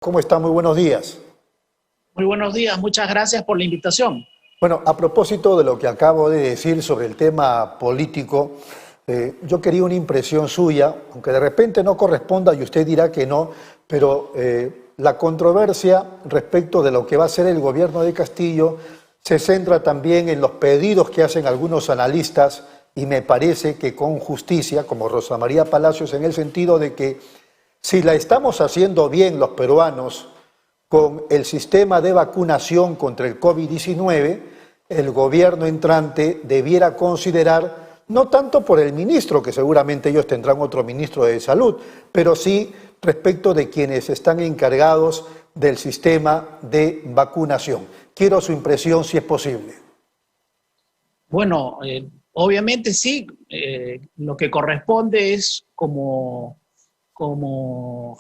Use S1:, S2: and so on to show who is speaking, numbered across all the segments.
S1: ¿Cómo está? Muy buenos días.
S2: Muy buenos días, muchas gracias por la invitación.
S1: Bueno, a propósito de lo que acabo de decir sobre el tema político, yo quería una impresión suya, aunque de repente no corresponda y usted dirá que no, pero la controversia respecto de lo que va a ser el gobierno de Castillo se centra también en los pedidos que hacen algunos analistas y me parece que con justicia, como Rosa María Palacios, en el sentido de que si la estamos haciendo bien los peruanos con el sistema de vacunación contra el COVID-19, el gobierno entrante debiera considerar, no tanto por el ministro, que seguramente ellos tendrán otro ministro de salud, pero sí respecto de quienes están encargados del sistema de vacunación. Quiero su impresión si es posible.
S2: Bueno, obviamente sí, lo que corresponde es como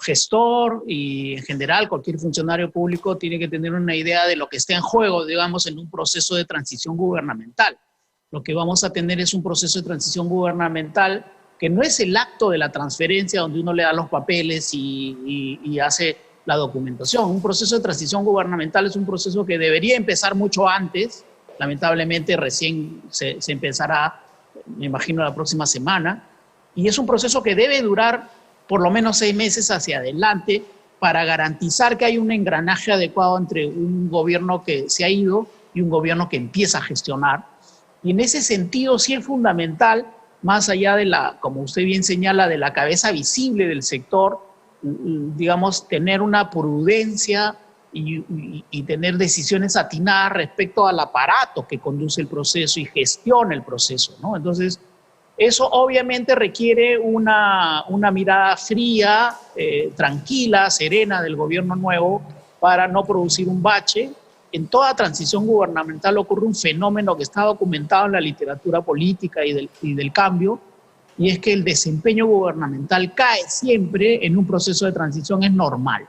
S2: gestor y en general cualquier funcionario público tiene que tener una idea de lo que está en juego, digamos, en un proceso de transición gubernamental. Lo que vamos a tener es un proceso de transición gubernamental que no es el acto de la transferencia donde uno le da los papeles y hace la documentación. Un proceso de transición gubernamental es un proceso que debería empezar mucho antes. Lamentablemente recién se empezará, me imagino, la próxima semana. Y es un proceso que debe durar por lo menos 6 meses hacia adelante para garantizar que hay un engranaje adecuado entre un gobierno que se ha ido y un gobierno que empieza a gestionar. Y en ese sentido sí es fundamental, más allá de como usted bien señala, de la cabeza visible del sector, digamos, tener una prudencia y tener decisiones atinadas respecto al aparato que conduce el proceso y gestiona el proceso, ¿no? Entonces, eso obviamente requiere una mirada fría, tranquila, serena del gobierno nuevo para no producir un bache. En toda transición gubernamental ocurre un fenómeno que está documentado en la literatura política y del cambio, y es que el desempeño gubernamental cae siempre en un proceso de transición, es normal,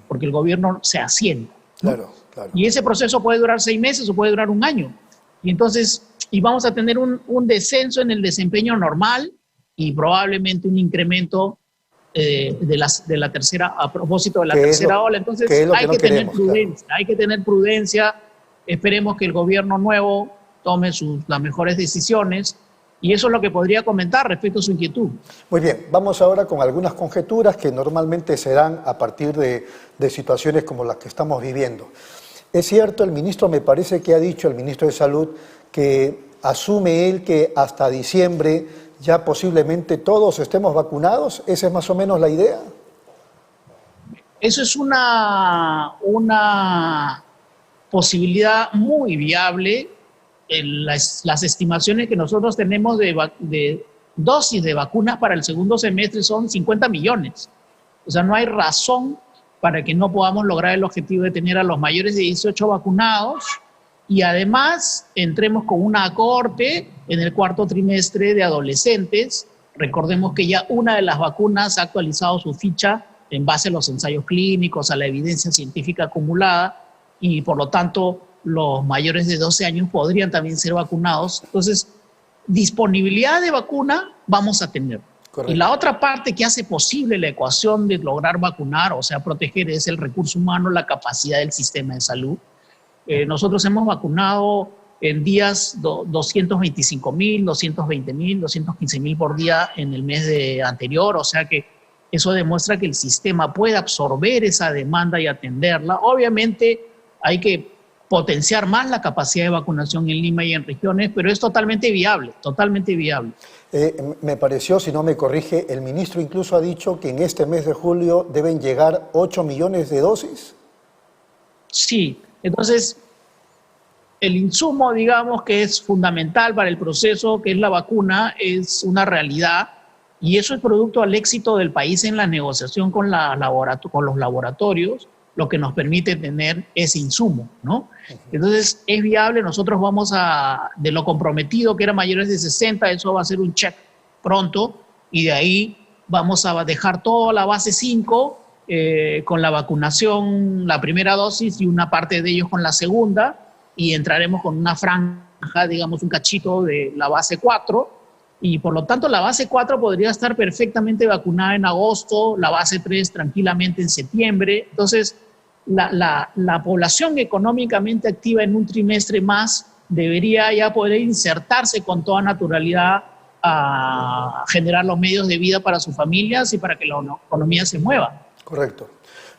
S2: porque el gobierno se asienta, ¿no?
S1: Claro, claro.
S2: Y ese proceso puede durar 6 meses o puede durar 1 año. Y entonces, vamos a tener un descenso en el desempeño normal y probablemente un incremento de la tercera, a propósito de la tercera ola. Entonces hay que tener prudencia, claro. Hay que tener prudencia. Esperemos que el gobierno nuevo tome las mejores decisiones. Y eso es lo que podría comentar respecto a su inquietud.
S1: Muy bien, vamos ahora con algunas conjeturas que normalmente se dan a partir de situaciones como las que estamos viviendo. Es cierto, el ministro me parece que ha dicho, el ministro de Salud, que asume él que hasta diciembre ya posiblemente todos estemos vacunados. ¿Esa es más o menos la idea?
S2: Eso es una posibilidad muy viable. Las estimaciones que nosotros tenemos de dosis de vacunas para el segundo semestre son 50 millones. O sea, no hay razón para que no podamos lograr el objetivo de tener a los mayores de 18 vacunados y además entremos con una cohorte en el 4º trimestre de adolescentes. Recordemos que ya una de las vacunas ha actualizado su ficha en base a los ensayos clínicos, a la evidencia científica acumulada y por lo tanto los mayores de 12 años podrían también ser vacunados. Entonces, disponibilidad de vacuna vamos a tener. Correcto. Y la otra parte que hace posible la ecuación de lograr vacunar, o sea, proteger, es el recurso humano, la capacidad del sistema de salud. Nosotros hemos vacunado en días 225.000, 220.000, 215.000 por día en el mes anterior, o sea que eso demuestra que el sistema puede absorber esa demanda y atenderla. Obviamente hay que potenciar más la capacidad de vacunación en Lima y en regiones, pero es totalmente viable, totalmente viable.
S1: Me pareció, si no me corrige, el ministro incluso ha dicho que en este mes de julio deben llegar 8 millones de dosis.
S2: Sí, entonces el insumo, digamos, que es fundamental para el proceso, que es la vacuna, es una realidad y eso es producto al éxito del país en la negociación con los laboratorios, lo que nos permite tener ese insumo, ¿no? Entonces, es viable, nosotros vamos de lo comprometido, que era mayores de 60, eso va a ser un check pronto, y de ahí vamos a dejar toda la base 5 con la vacunación, la primera dosis, y una parte de ellos con la segunda, y entraremos con una franja, digamos, un cachito de la base 4, y por lo tanto la base 4 podría estar perfectamente vacunada en agosto, la base 3 tranquilamente en septiembre. Entonces, la población económicamente activa en un trimestre más debería ya poder insertarse con toda naturalidad a generar los medios de vida para sus familias y para que la economía se mueva.
S1: Correcto.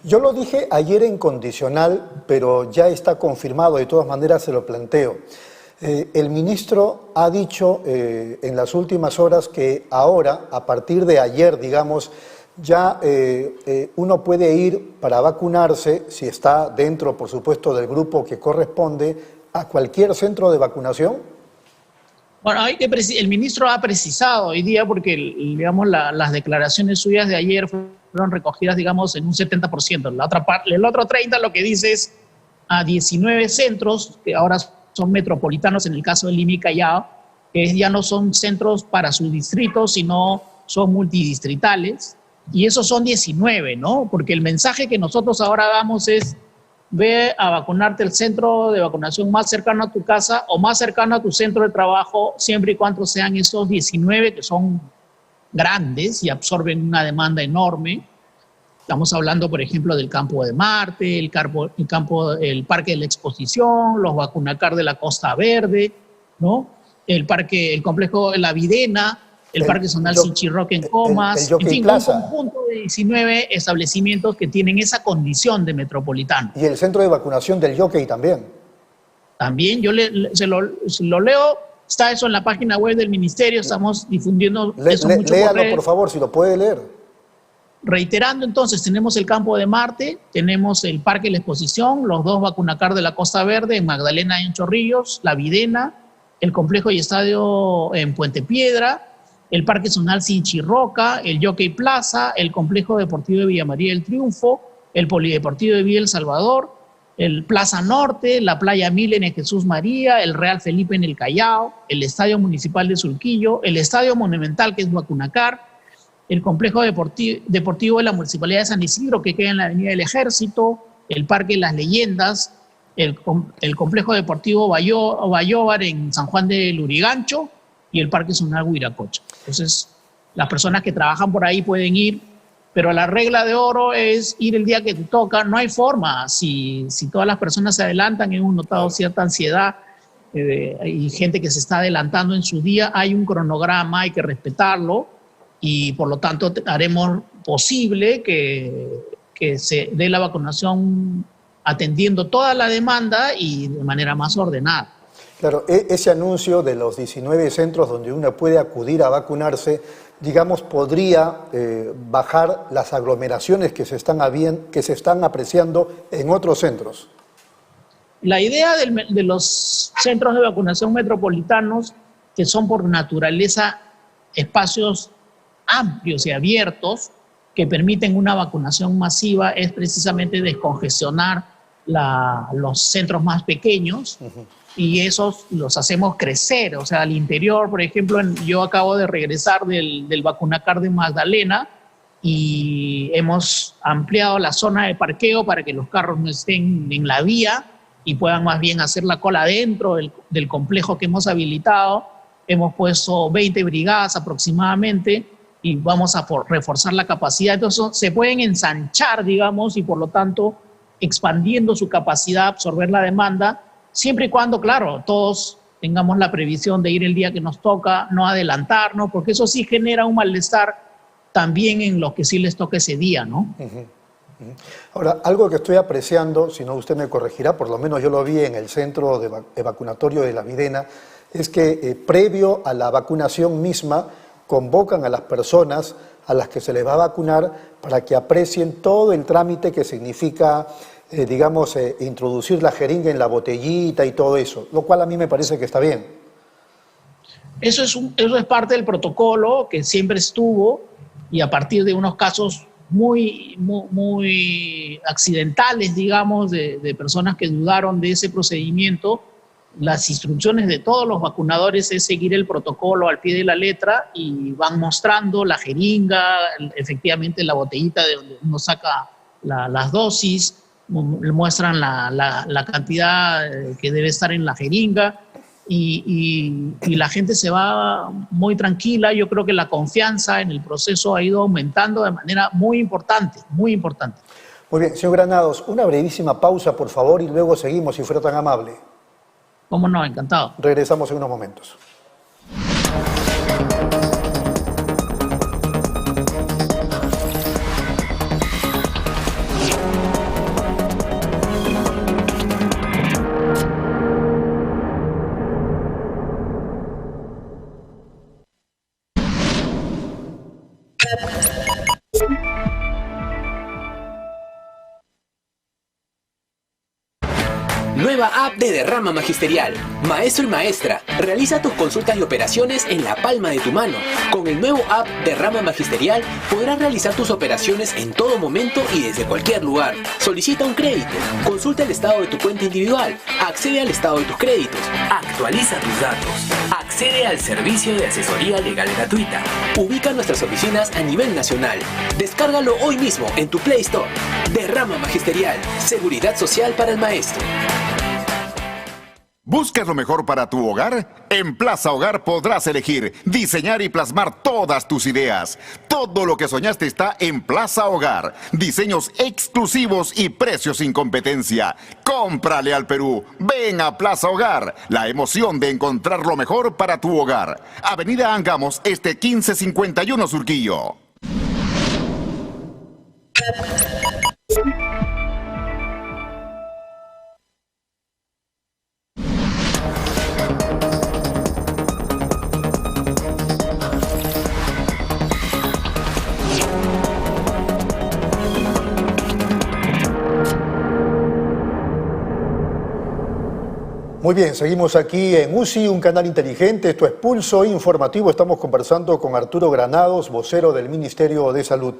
S1: Yo lo dije ayer en condicional, pero ya está confirmado, de todas maneras se lo planteo. El ministro ha dicho en las últimas horas que ahora, a partir de ayer, digamos, ya uno puede ir para vacunarse, si está dentro, por supuesto, del grupo que corresponde, a cualquier centro de vacunación.
S2: Bueno, el ministro ha precisado hoy día, porque digamos, las declaraciones suyas de ayer fueron recogidas, digamos, en un 70%. La otra parte, el otro 30% lo que dice es a 19 centros, que ahora son metropolitanos en el caso de Lima y Callao, que ya no son centros para su distrito, sino son multidistritales, y esos son 19, ¿no? Porque el mensaje que nosotros ahora damos es: ve a vacunarte al centro de vacunación más cercano a tu casa o más cercano a tu centro de trabajo, siempre y cuando sean esos 19 que son grandes y absorben una demanda enorme. Estamos hablando, por ejemplo, del Campo de Marte, el Parque de la Exposición, los Vacunacar de la Costa Verde, ¿no? El complejo de la Videna, el Parque Zonal Sinchirroque en Comas, en fin, un conjunto de 19 establecimientos que tienen esa condición de metropolitano.
S1: Y el centro de vacunación del Jockey también.
S2: También, yo se lo leo, está eso en la página web del ministerio, estamos difundiendo eso mucho.
S1: Léalo, por favor, si lo puede leer.
S2: Reiterando, entonces, tenemos el Campo de Marte, tenemos el Parque de la Exposición, los dos Vacunacar de la Costa Verde en Magdalena y en Chorrillos, la Videna, el complejo y estadio en Puente Piedra, el Parque Zonal Sinchirroca, el Jockey Plaza, el Complejo Deportivo de Villa María del Triunfo, el Polideportivo de Villa El Salvador, el Plaza Norte, la Playa Milen en Jesús María, el Real Felipe en el Callao, el Estadio Municipal de Surquillo, el Estadio Monumental, que es Vacunacar, el Complejo Deportivo de la Municipalidad de San Isidro, que queda en la Avenida del Ejército, el Parque Las Leyendas, el Complejo Deportivo Bayóvar en San Juan de Lurigancho y el Parque Zonal Huiracocha. Entonces, las personas que trabajan por ahí pueden ir, pero la regla de oro es ir el día que te toca. No hay forma. Si todas las personas se adelantan, hemos notado cierta ansiedad, hay gente que se está adelantando en su día, hay un cronograma, hay que respetarlo, y por lo tanto haremos posible que se dé la vacunación atendiendo toda la demanda y de manera más ordenada.
S1: Claro, ese anuncio de los 19 centros donde uno puede acudir a vacunarse, digamos, podría bajar las aglomeraciones que se están apreciando en otros centros.
S2: La idea de los centros de vacunación metropolitanos, que son por naturaleza espacios amplios y abiertos que permiten una vacunación masiva, es precisamente descongestionar los centros más pequeños. Y esos los hacemos crecer. O sea, al interior, por ejemplo, yo acabo de regresar del Vacunacar de Magdalena y hemos ampliado la zona de parqueo para que los carros no estén en la vía y puedan más bien hacer la cola dentro del complejo que hemos habilitado. Hemos puesto 20 brigadas aproximadamente y vamos a reforzar la capacidad. Entonces se pueden ensanchar, digamos, y por lo tanto expandiendo su capacidad de absorber la demanda, siempre y cuando, claro, todos tengamos la previsión de ir el día que nos toca, no adelantarnos, porque eso sí genera un malestar también en los que sí les toca ese día, ¿no?
S1: Ahora, algo que estoy apreciando, si no usted me corregirá, por lo menos yo lo vi en el centro de vacunatorio de La Videna, es que previo a la vacunación misma convocan a las personas a las que se les va a vacunar para que aprecien todo el trámite que significa introducir la jeringa en la botellita y todo eso, lo cual a mí me parece que está bien.
S2: Eso es parte del protocolo que siempre estuvo, y a partir de unos casos muy accidentales, digamos, de personas que dudaron de ese procedimiento, las instrucciones de todos los vacunadores es seguir el protocolo al pie de la letra y van mostrando la jeringa, efectivamente la botellita de donde uno saca las dosis, muestran la cantidad que debe estar en la jeringa. y la gente se va muy tranquila. Yo creo que la confianza en el proceso ha ido aumentando de manera muy importante, muy importante.
S1: Muy bien, señor Granados, una brevísima pausa, por favor, y luego seguimos, si fuera tan amable.
S2: ¿Cómo no? Encantado.
S1: Regresamos en unos momentos.
S3: Nueva app de Derrama Magisterial. Maestro y maestra, realiza tus consultas y operaciones en la palma de tu mano. Con el nuevo app Derrama Magisterial podrás realizar tus operaciones en todo momento y desde cualquier lugar. Solicita un crédito, consulta el estado de tu cuenta individual, accede al estado de tus créditos, actualiza tus datos, accede al servicio de asesoría legal gratuita. Ubica nuestras oficinas a nivel nacional. Descárgalo hoy mismo en tu Play Store. Derrama Magisterial, seguridad social para el maestro.
S4: ¿Buscas lo mejor para tu hogar? En Plaza Hogar podrás elegir, diseñar y plasmar todas tus ideas. Todo lo que soñaste está en Plaza Hogar. Diseños exclusivos y precios sin competencia. Cómprale al Perú. Ven a Plaza Hogar. La emoción de encontrar lo mejor para tu hogar. Avenida Angamos, 1551 Surquillo.
S1: Muy bien, seguimos aquí en UCI, un canal inteligente. Esto es Pulso Informativo. Estamos conversando con Arturo Granados, vocero del Ministerio de Salud.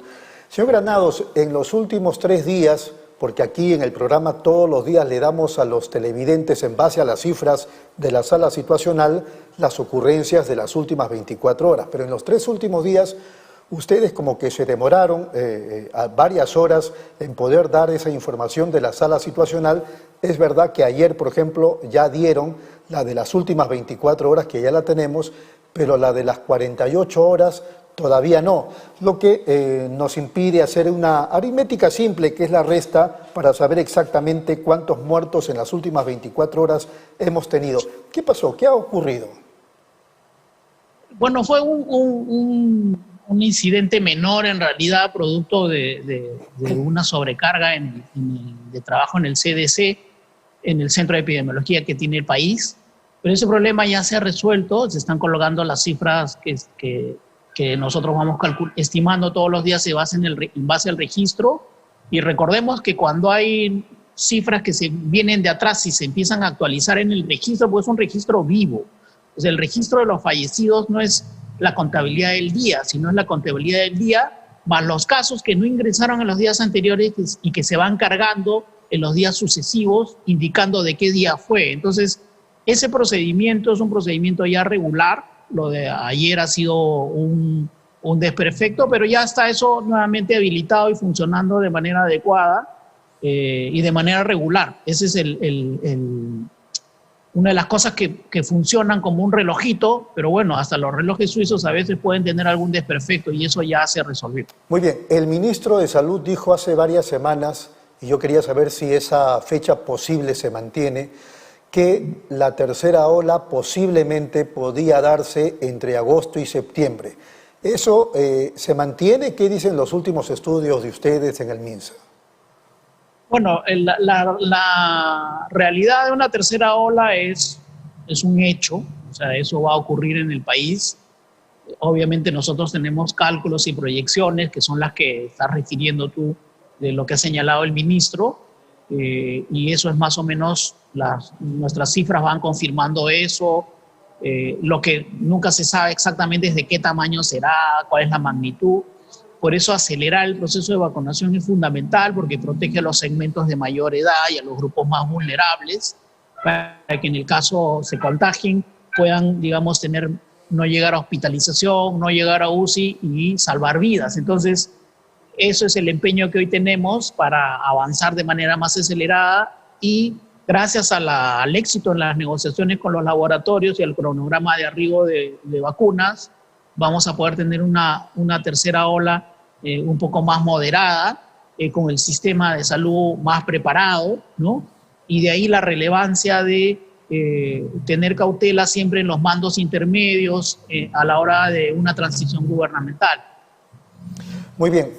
S1: Señor Granados, en los últimos 3 días, porque aquí en el programa todos los días le damos a los televidentes, en base a las cifras de la sala situacional, las ocurrencias de las últimas 24 horas. Pero en los 3 últimos días, ustedes como que se demoraron a varias horas en poder dar esa información de la sala situacional. Es verdad que ayer, por ejemplo, ya dieron la de las últimas 24 horas, que ya la tenemos, pero la de las 48 horas todavía no, lo que nos impide hacer una aritmética simple, que es la resta, para saber exactamente cuántos muertos en las últimas 24 horas hemos tenido. ¿Qué pasó? ¿Qué ha ocurrido?
S2: Bueno, fue un incidente menor, en realidad, producto de una sobrecarga de trabajo en el CDC, en el Centro de Epidemiología que tiene el país. Pero ese problema ya se ha resuelto, se están colocando las cifras que nosotros vamos estimando todos los días, se basan en base al registro. Y recordemos que cuando hay cifras que se vienen de atrás y se empiezan a actualizar en el registro, pues es un registro vivo. Pues el registro de los fallecidos no es la contabilidad del día, sino es la contabilidad del día más los casos que no ingresaron en los días anteriores y que se van cargando en los días sucesivos, indicando de qué día fue. Entonces, ese procedimiento es un procedimiento ya regular. Lo de ayer ha sido un desperfecto, pero ya está eso nuevamente habilitado y funcionando de manera adecuada y de manera regular. Ese es una de las cosas que funcionan como un relojito, pero bueno, hasta los relojes suizos a veces pueden tener algún desperfecto y eso ya se resolvió.
S1: Muy bien, el ministro de Salud dijo hace varias semanas, y yo quería saber si esa fecha posible se mantiene, que la tercera ola posiblemente podía darse entre agosto y septiembre. ¿Eso se mantiene? ¿Qué dicen los últimos estudios de ustedes en el MINSA?
S2: Bueno, la realidad de una tercera ola es un hecho, o sea, eso va a ocurrir en el país. Obviamente nosotros tenemos cálculos y proyecciones, que son las que estás refiriendo tú, de lo que ha señalado el ministro, y eso es más o menos, nuestras cifras van confirmando eso. Lo que nunca se sabe exactamente es de qué tamaño será, cuál es la magnitud. Por eso acelerar el proceso de vacunación es fundamental, porque protege a los segmentos de mayor edad y a los grupos más vulnerables, para que en el caso se contagien puedan, digamos, no llegar a hospitalización, no llegar a UCI y salvar vidas. Entonces, eso es el empeño que hoy tenemos para avanzar de manera más acelerada y gracias al éxito en las negociaciones con los laboratorios y al cronograma de arribo de vacunas, vamos a poder tener una tercera ola un poco más moderada, con el sistema de salud más preparado, ¿no? Y de ahí la relevancia de tener cautela siempre en los mandos intermedios a la hora de una transición gubernamental.
S1: Muy bien.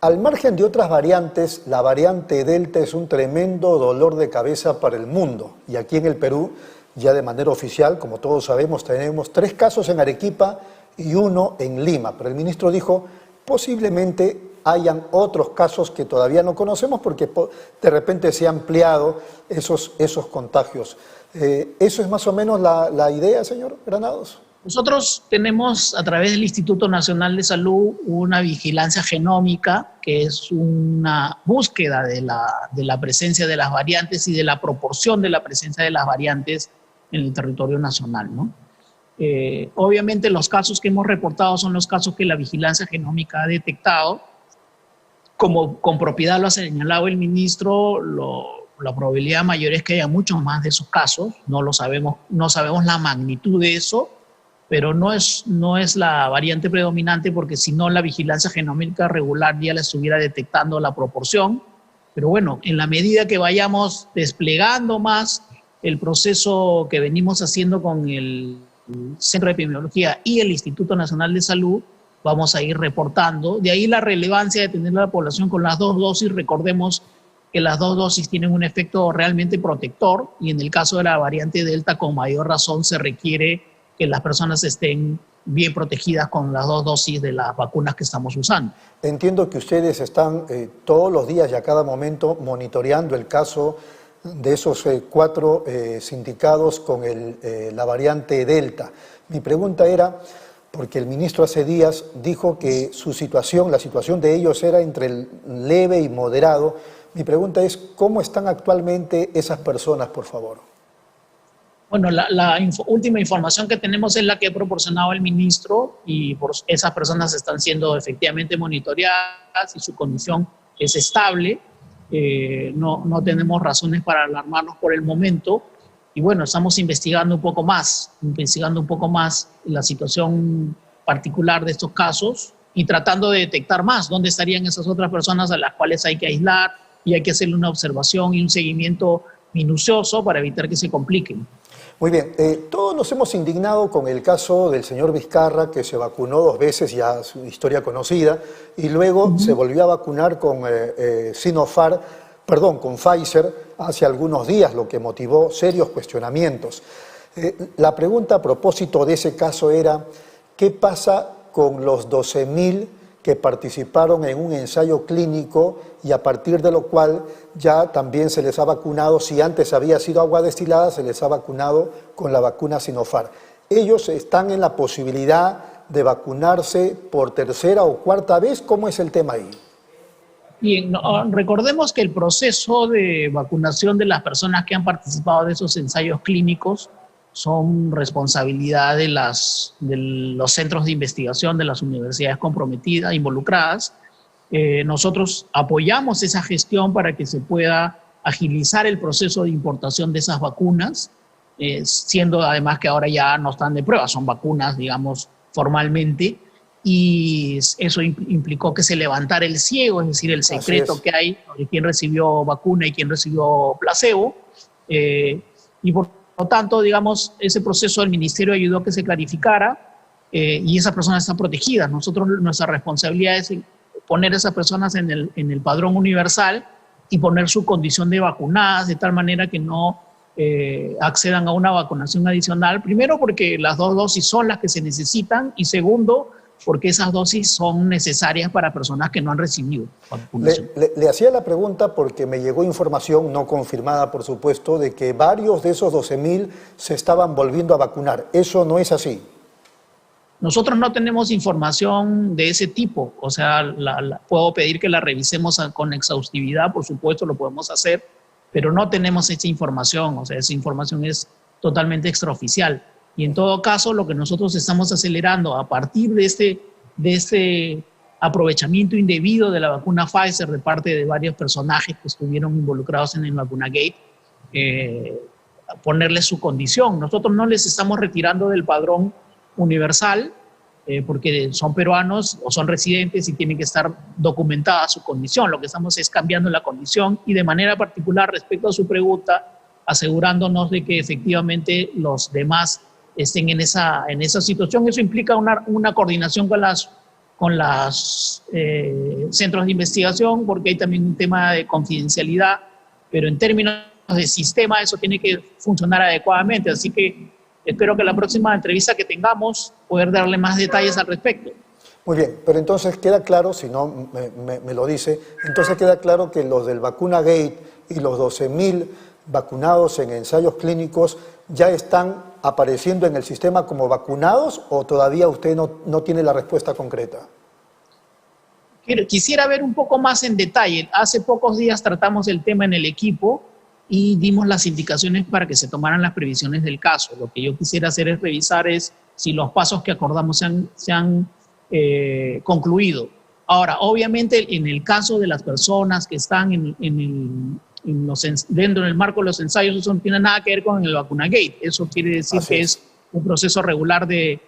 S1: Al margen de otras variantes, la variante Delta es un tremendo dolor de cabeza para el mundo. Y aquí en el Perú, ya de manera oficial, como todos sabemos, tenemos 3 casos en Arequipa y 1 en Lima. Pero el ministro dijo, posiblemente hayan otros casos que todavía no conocemos porque de repente se han ampliado esos contagios. ¿Eso es más o menos la idea, señor Granados?
S2: Nosotros tenemos a través del Instituto Nacional de Salud una vigilancia genómica, que es una búsqueda de la presencia de las variantes y de la proporción de la presencia de las variantes en el territorio nacional, ¿no? Obviamente los casos que hemos reportado son los casos que la vigilancia genómica ha detectado. Como con propiedad lo ha señalado el ministro, la probabilidad mayor es que haya muchos más de esos casos. No sabemos la magnitud de eso, pero no es la variante predominante, porque si no la vigilancia genómica regular ya la estuviera detectando la proporción. Pero bueno, en la medida que vayamos desplegando más el proceso que venimos haciendo con el Centro de Epidemiología y el Instituto Nacional de Salud, vamos a ir reportando. De ahí la relevancia de tener a la población con las 2 dosis. Recordemos que las 2 dosis tienen un efecto realmente protector, y en el caso de la variante Delta, con mayor razón se requiere que las personas estén bien protegidas con las 2 dosis de las vacunas que estamos usando.
S1: Entiendo que ustedes están todos los días y a cada momento monitoreando el caso de esos 4 sindicados con la variante Delta. Mi pregunta era, porque el ministro hace días dijo que la situación de ellos era entre el leve y moderado. Mi pregunta es, ¿cómo están actualmente esas personas, por favor?
S2: Bueno, la última información que tenemos es la que ha proporcionado el ministro, y esas personas están siendo efectivamente monitoreadas y su condición es estable. No tenemos razones para alarmarnos por el momento. Y bueno, estamos investigando un poco más la situación particular de estos casos y tratando de detectar más dónde estarían esas otras personas a las cuales hay que aislar, y hay que hacerle una observación y un seguimiento minucioso para evitar que se compliquen.
S1: Muy bien, todos nos hemos indignado con el caso del señor Vizcarra, que se vacunó 2 veces, ya su historia conocida, y luego se volvió a vacunar con con Pfizer hace algunos días, lo que motivó serios cuestionamientos. La pregunta a propósito de ese caso era, ¿qué pasa con los 12.000 que participaron en un ensayo clínico y a partir de lo cual ya también se les ha vacunado? Si antes había sido agua destilada, se les ha vacunado con la vacuna Sinopharm. ¿Ellos están en la posibilidad de vacunarse por 3ª o 4ª vez? ¿Cómo es el tema ahí?
S2: Bien, recordemos que el proceso de vacunación de las personas que han participado de esos ensayos clínicos son responsabilidad de los centros de investigación de las universidades comprometidas, involucradas. Nosotros apoyamos esa gestión para que se pueda agilizar el proceso de importación de esas vacunas, siendo además que ahora ya no están de prueba, son vacunas, digamos, formalmente, y eso implicó que se levantara el ciego, es decir, el secreto que hay de quién recibió vacuna y quién recibió placebo, y por lo tanto, digamos, ese proceso el Ministerio ayudó a que se clarificara, y esas personas están protegidas. Nuestra responsabilidad es poner a esas personas en el padrón universal y poner su condición de vacunadas de tal manera que no accedan a una vacunación adicional. Primero, porque las 2 dosis son las que se necesitan, y segundo, porque esas dosis son necesarias para personas que no han recibido vacunación.
S1: Le hacía la pregunta porque me llegó información, no confirmada por supuesto, de que varios de esos 12.000 se estaban volviendo a vacunar. ¿Eso no es así?
S2: Nosotros no tenemos información de ese tipo, o sea, puedo pedir que la revisemos con exhaustividad, por supuesto lo podemos hacer, pero no tenemos esa información, o sea, esa información es totalmente extraoficial. Y en todo caso, lo que nosotros estamos acelerando a partir de este aprovechamiento indebido de la vacuna Pfizer de parte de varios personajes que estuvieron involucrados en el Vacunagate, ponerle su condición. Nosotros no les estamos retirando del padrón universal porque son peruanos o son residentes y tienen que estar documentada su condición. Lo que estamos es cambiando la condición y de manera particular respecto a su pregunta, asegurándonos de que efectivamente los demás estén en esa situación. Eso implica una coordinación con los centros de investigación, porque hay también un tema de confidencialidad, pero en términos de sistema eso tiene que funcionar adecuadamente, así que espero que la próxima entrevista que tengamos poder darle más detalles al respecto.
S1: Muy bien, pero entonces queda claro, si no me lo dice, entonces queda claro que los del Vacuna Gate y los 12.000 vacunados en ensayos clínicos ya están apareciendo en el sistema como vacunados, o todavía usted no tiene la respuesta concreta.
S2: Quisiera ver un poco más en detalle. Hace pocos días tratamos el tema en el equipo y dimos las indicaciones para que se tomaran las previsiones del caso. Lo que yo quisiera hacer es revisar si los pasos que acordamos se han concluido. Ahora, obviamente, en el caso de las personas que están dentro del marco de los ensayos, eso no tiene nada que ver con el Vacunagate. Eso quiere decir que es un proceso regular de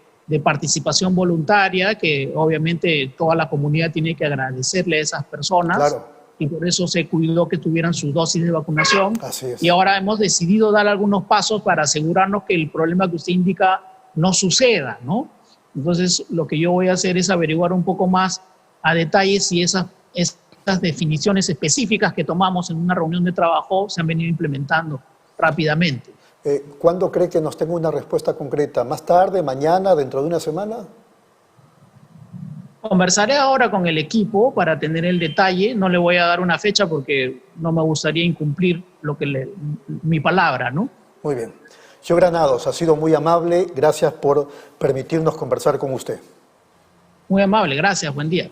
S2: participación voluntaria, que obviamente toda la comunidad tiene que agradecerle a esas personas.
S1: Claro.
S2: Y por eso se cuidó que tuvieran sus dosis de vacunación.
S1: Así es.
S2: Y ahora hemos decidido dar algunos pasos para asegurarnos que el problema que usted indica no suceda, ¿no? Entonces, lo que yo voy a hacer es averiguar un poco más a detalle si esas definiciones específicas que tomamos en una reunión de trabajo se han venido implementando rápidamente.
S1: ¿Cuándo cree que nos tenga una respuesta concreta? ¿Más tarde, mañana, dentro de una semana?
S2: Conversaré ahora con el equipo para tener el detalle. No le voy a dar una fecha porque no me gustaría incumplir mi palabra, ¿no?
S1: Muy bien. Señor Granados, ha sido muy amable. Gracias por permitirnos conversar con usted.
S2: Muy amable, gracias. Buen día.